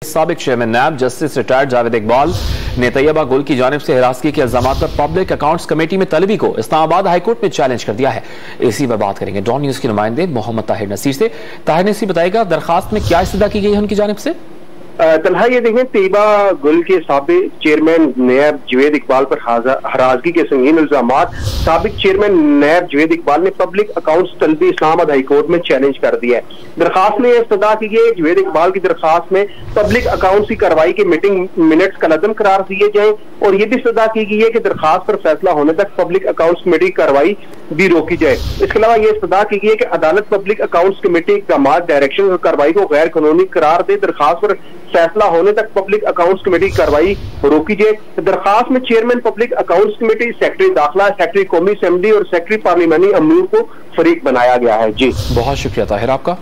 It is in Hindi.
साबिक chairman NAB justice retired Javed Iqbal ने तैयबा गुल की जानिब से हिरासगी के इल्जामात पर पब्लिक अकाउंट्स कमेटी में तलबी को इस्लामाबाद हाईकोर्ट में चैलेंज कर दिया है। इसी पर बात करेंगे डॉन न्यूज के नुमाइंदे मोहम्मद ताहिर नसीर से। ताहिर नसीर बताएगा दरखास्त में क्या इस्तदा की गई है उनकी जानिब से। तलहा ये देखें, तैयबा गुल के साबिक चेयरमैन नैब जावेद इकबाल पर हरासगी के संगीन इल्जामात साबिक चेयरमैन नैब जावेद इकबाल ने पब्लिक अकाउंट्स तलबी इस्लामाबाद हाईकोर्ट में चैलेंज कर दिया है। दरखास्त में इस्तदा की गई जावेद इकबाल की दरखास्त में पब्लिक अकाउंट्स की कार्रवाई के मीटिंग मिनट्स कलअदम करार दिए जाए और ये भी इस्तदा की गई है कि दरखास्त पर फैसला होने तक पब्लिक अकाउंट्स कमेटी की कार्रवाई भी रोकी जाए। इसके अलावा ये इस्तदा की गई है कि अदालत पब्लिक अकाउंट्स कमेटी इक़दाम, डायरेक्शन और कार्रवाई को गैर कानूनी करार दे। दरखास्त पर फैसला होने तक पब्लिक अकाउंट्स कमेटी की कार्रवाई रोकी जाए। दरखास्त में chairman public accounts committee, secretary दाखिला, सेक्रेटरी कौमी असेंबली और सेक्रेटरी पार्लिमानी अमूर को फरीक बनाया गया है। जी बहुत शुक्रिया ताहिर आपका।